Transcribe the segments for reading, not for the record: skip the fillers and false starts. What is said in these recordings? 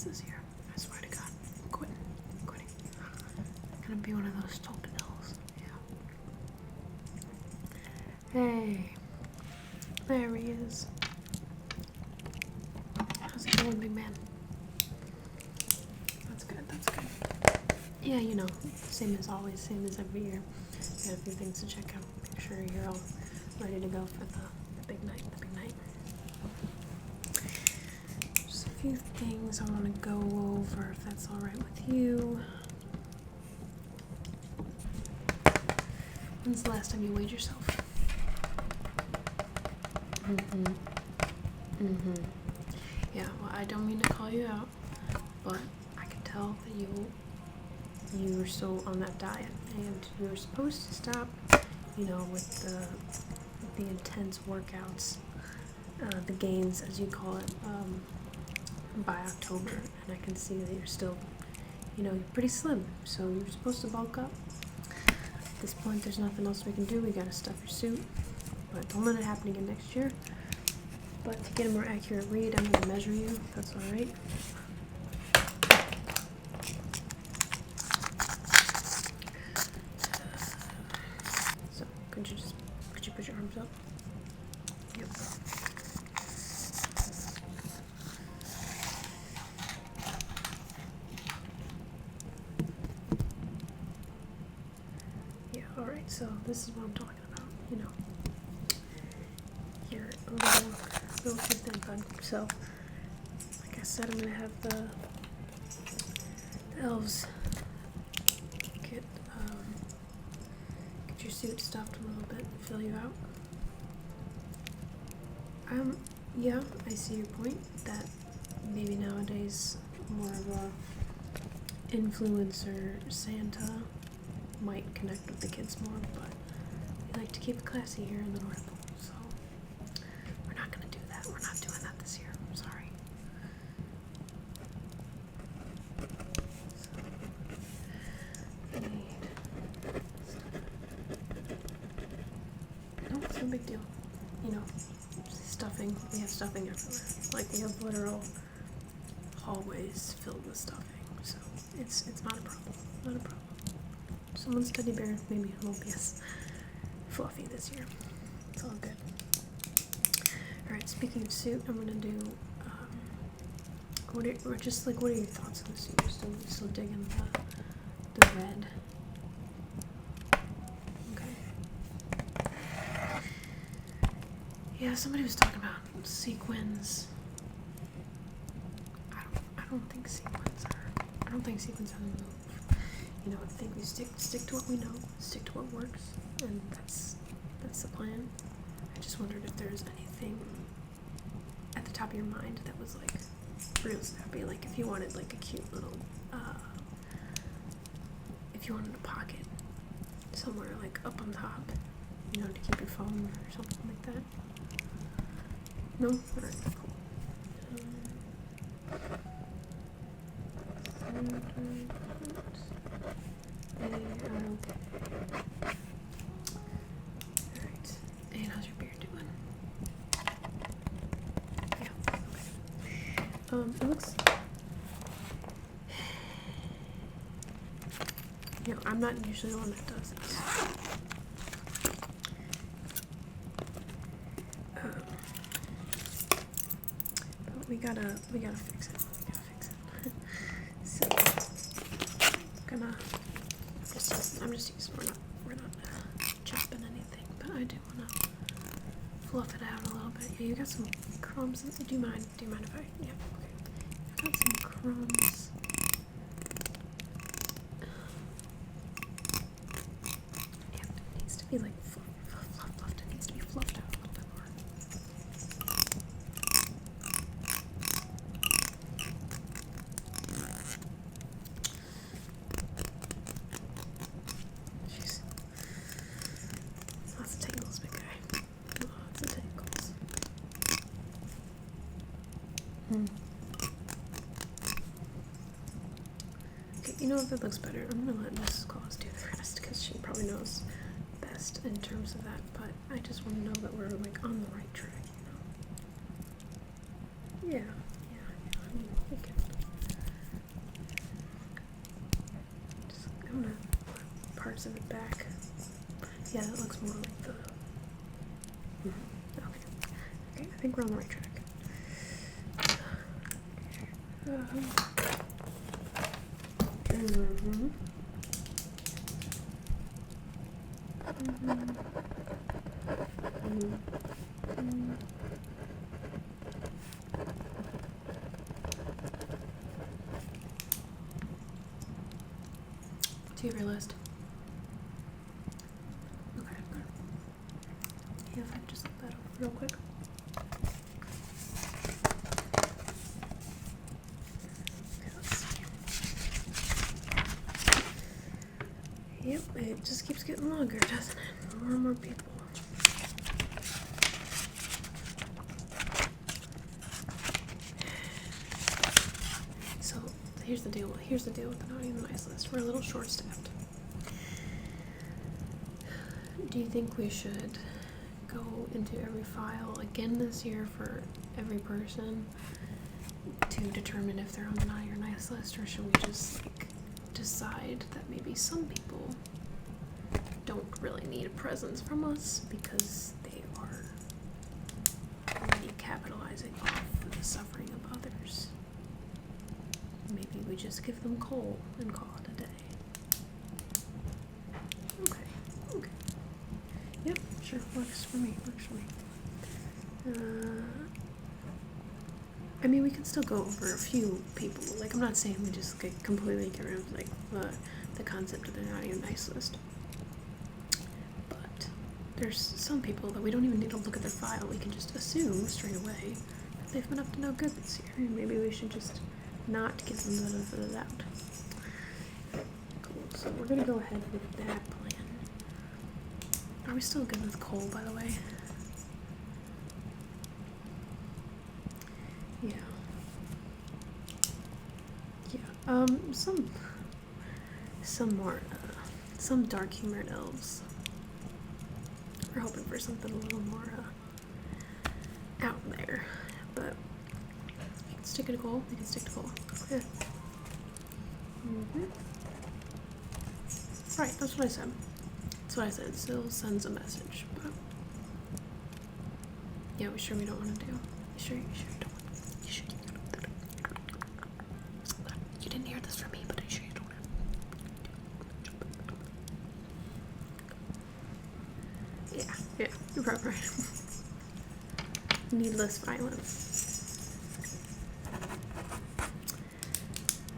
this year. I swear to God. I'm quitting. I'm gonna be one of those Tolkienels. Yeah. Hey. There he is. How's it going, big man? That's good. Yeah, you know, same as always, same as every year. Got a few things to check out. Make sure you're all ready to go for the big night. Just a few things I want to go over, if that's all right with you. When's the last time you weighed yourself? Yeah, well, I don't mean to call you out, but I can tell that you were still on that diet, and you were supposed to stop, you know, with the intense workouts, the gains, as you call it, by October, and I can see that you're still, you know, you're pretty slim, so you're supposed to bulk up. At this point, there's nothing else we can do. We gotta stuff your suit, but don't let it happen again next year. But to get a more accurate read, I'm gonna measure you, if that's all right. So, could you put your arms up? Yep. Yeah, all right, so this is what I'm talking about, you know. You're a little too thin, bud. So, like I said, I'm gonna have the elves get your suit stuffed a little bit and fill you out. Yeah, I see your point that maybe nowadays more of a influencer Santa might connect with the kids more, but we like to keep it classy here in the North Pole, so we're not gonna do that. We're not doing that this year. I'm sorry. No, it's no big deal. You know, stuffing. We have stuffing everywhere. Like, we have literal hallways filled with stuffing. So it's not a problem. Not a problem. Someone's teddy bear maybe won't be as fluffy this year. It's all good. Alright, speaking of suit, I'm gonna do what are your thoughts on the suit? You're still digging the red. Okay. Yeah, somebody was talking about sequins. I don't think sequins are the move. You know, I think we stick to what we know, stick to what works, and that's the plan. I just wondered if there's anything at the top of your mind that was like real snappy, like if you wanted like a cute little if you wanted a pocket somewhere like up on top, you know, to keep your phone or something like that. No? Alright, cool. Alright. And how's your beard doing? Yeah, okay. It looks... You know, I'm not usually the one that does this. But we gotta fix it. So, I'm just using, we're not chopping anything, but I do wanna fluff it out a little bit. Yeah, you got some crumbs. Do you mind if I, yeah, okay. I got some crumbs. Yeah, it needs to be like fluffed. It needs to be fluffed out a little bit more. Jeez. Lots of tangles, big guy. Lots of tangles. Okay, you know, if it looks better, I'm gonna let Mrs. Claus do the rest because she probably knows best in terms of that, but I just want to know that we're like on the right track, you know? Yeah, I mean, we can of it back. Yeah, that looks more like the... Okay. Okay, I think we're on the right track. Do you have your list? Okay, good. Yeah, if I just look that up real quick. Okay, let's see. Yep, it just keeps getting longer, doesn't it? More and more people. So here's the deal. Here's the deal with the naughty and nice list. We're a little short-staffed. Do you think we should go into every file again this year for every person to determine if they're on the naughty or nice list, or should we just like decide that maybe some people don't really need a presence from us because they are already capitalizing off the suffering of others? Maybe we just give them coal and call it a day. Okay, okay. Yep, sure, works for me, works for me. I mean, we can still go over a few people. Like, I'm not saying we just completely get rid of, like, the concept of the naughty and nice list. But there's some people that we don't even need to look at their file. We can just assume straight away that they've been up to no good this year. And maybe we should just not give them the benefit of the doubt. Cool, so we're gonna go ahead with that plan. Are we still good with coal, by the way? Yeah. Yeah. Some more, some dark humored elves. We're hoping for something a little more, out there. But we can stick to coal. We can stick to coal. Yeah. Right, that's what I said. That's what I said. Still sends a message, but yeah, we sure we don't want to do. You sure you don't want to. You sure you didn't hear this from me, but I sure you don't want to. Yeah, you're right. Needless violence.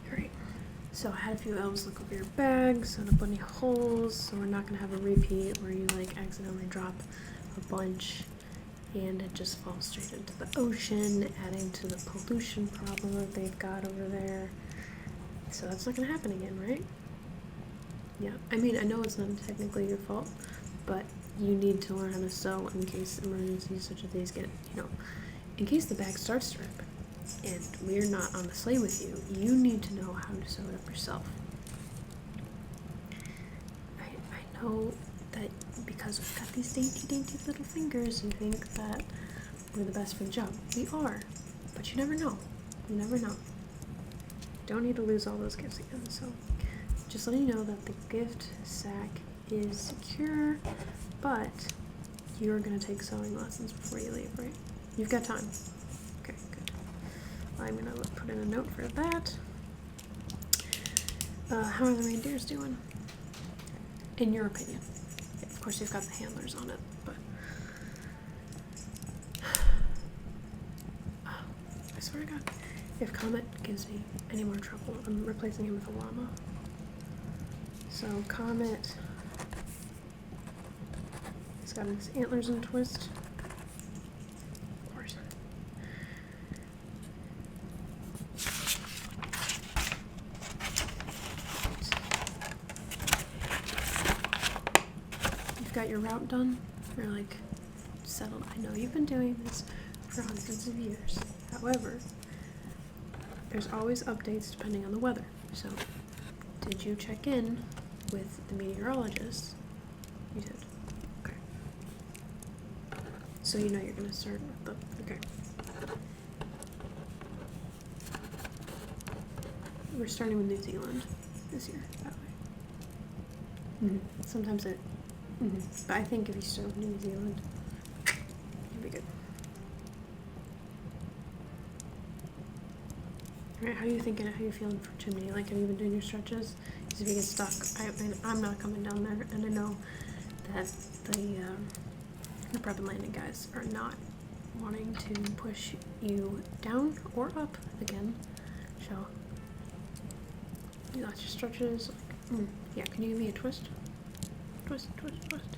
Alright. So I had a few elves look over your bag, so don't put any holes, so we're not gonna have a repeat where you like accidentally drop a bunch and it just falls straight into the ocean, adding to the pollution problem that they've got over there. So that's not gonna happen again, right? Yeah, I mean, I know it's not technically your fault, but you need to learn how to sew in case emergencies such as these get, in case the bag starts to rip and we're not on the sleigh with you, you need to know how to sew it up yourself. I know that because we've got these dainty little fingers, you think that we're the best for the job. We are, but you never know. You never know. Don't need to lose all those gifts again, so just letting you know that the gift sack is secure, but you're going to take sewing lessons before you leave, right? You've got time. Okay, good. I'm going to put in a note for that. How are the reindeers doing? In your opinion? Yeah, of course, you've got the handlers on it, but... I swear to God, if Comet gives me any more trouble, I'm replacing him with a llama. So, Comet... He's got his antlers in a twist. Of course. You've got your route done? You're like settled. I know you've been doing this for hundreds of years. However, there's always updates depending on the weather. So, did you check in with the meteorologist? You did. Okay. So you know you're going to start with the... Okay. We're starting with New Zealand this year, that way. Sometimes it, but I think if you start with New Zealand, you'll be good. Alright, how are you thinking? How are you feeling for chimney? Like, have you been doing your stretches? Because if you get stuck, I'm not coming down there, and I know that the prep and landing guys are not wanting to push you down or up again. So, you got your stretches. Yeah, can you give me a twist? Twist, twist, twist.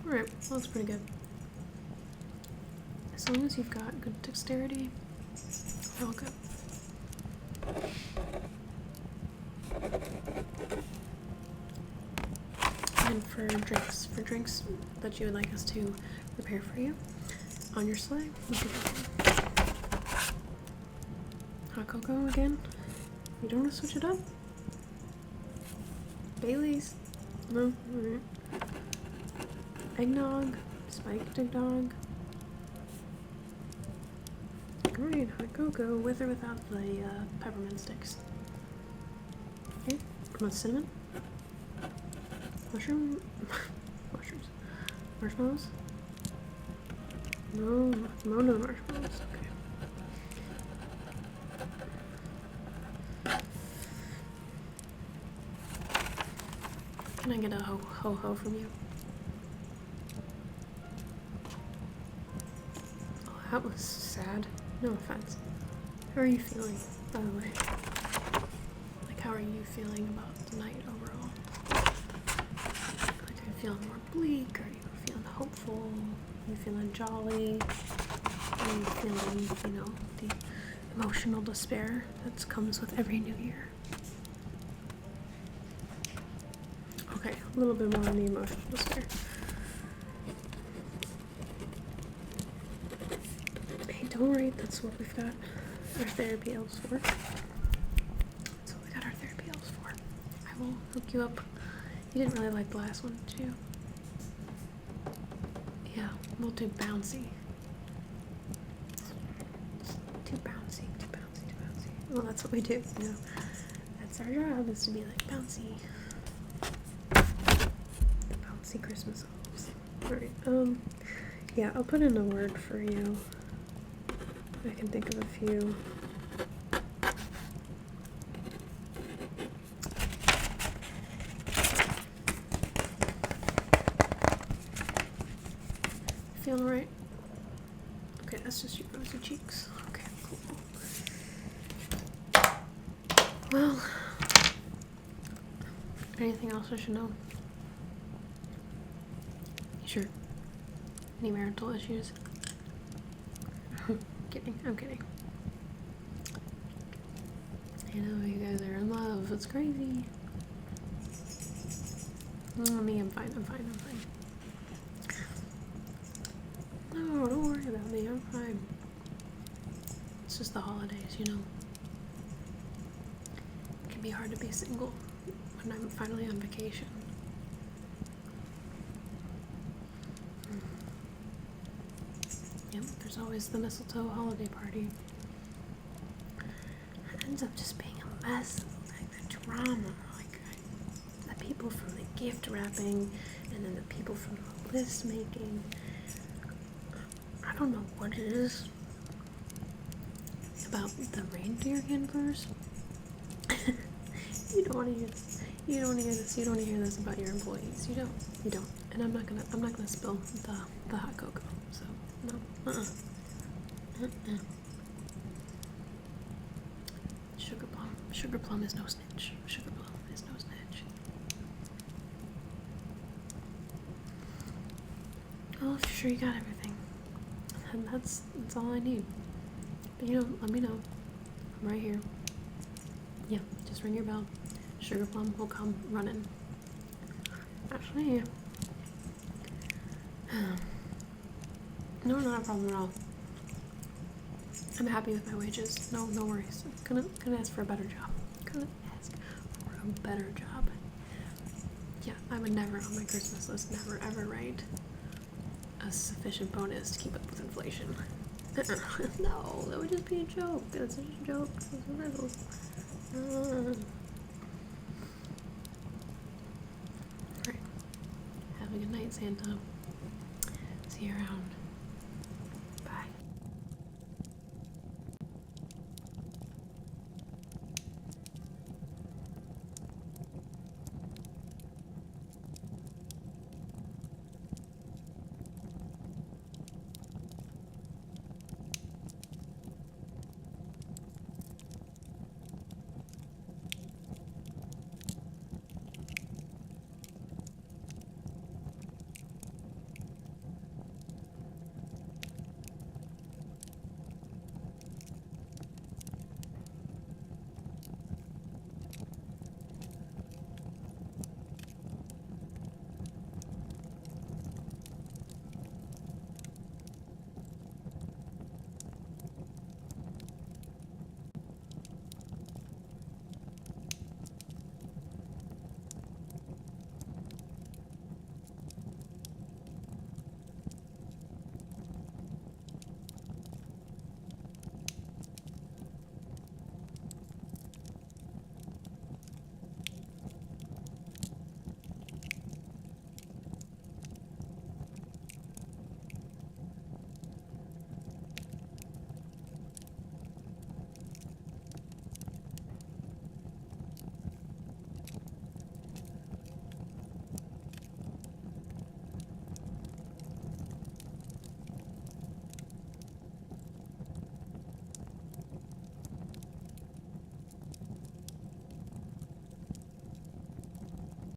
Alright, well, that's pretty good. As long as you've got good dexterity, you're all good. And for drinks that you would like us to prepare for you on your sleigh, we could do hot cocoa again. You don't want to switch it up? Bailey's? No? Alright. Eggnog? Spiked eggnog? Alright, hot cocoa with or without the peppermint sticks. Okay, what about cinnamon? Mushrooms? Marshmallows? No to the marshmallows. Okay. Can I get a ho-ho from you? Oh, that was sad. No offense. How are you feeling, by the way? Like, how are you feeling about tonight overall? Like, are you feeling more bleak? Are you feeling hopeful? Are you feeling jolly? Are you feeling, the emotional despair that comes with every new year? Okay, a little bit more on the emotional despair. Hey, don't worry, that's what we've got our therapy elves for. That's what we got our therapy elves for. I will hook you up. You didn't really like the last one, did you? Yeah, we'll do bouncy. Too bouncy. Well, that's what we do, That's our job, is to be like bouncy. The bouncy Christmas elves. Alright, yeah, I'll put in a word for you. I can think of a few. Feeling right? Okay, that's just your rosy cheeks. Okay, cool. Well, anything else I should know? You sure? Any marital issues? I'm kidding. I know you guys are in love. It's crazy. Me, I'm fine. No, don't worry about me. I'm fine. It's just the holidays, It can be hard to be single when I'm finally on vacation. Yep, there's always the mistletoe holiday party. It ends up just being a mess, like the drama, the people from the gift wrapping, and then the people from the list making. I don't know what it is about the reindeer handlers. You don't want to hear this. You don't want to hear this. You don't want to hear this about your employees. You don't. And I'm not gonna spill the hot cocoa. So no. Sugar Plum is no snitch. Sugar Plum is no snitch. Well, if you're sure you got everything, and that's all I need. But let me know. I'm right here. Yeah, just ring your bell. Sugar Plum will come running. Actually, yeah. No, not a problem at all. I'm happy with my wages. No worries. Couldn't ask for a better job. Couldn't ask for a better job. Yeah, I would never on my Christmas list, never ever write a sufficient bonus to keep up with inflation. No, that would just be a joke. That's just a joke. Have a good night, Santa. See you around.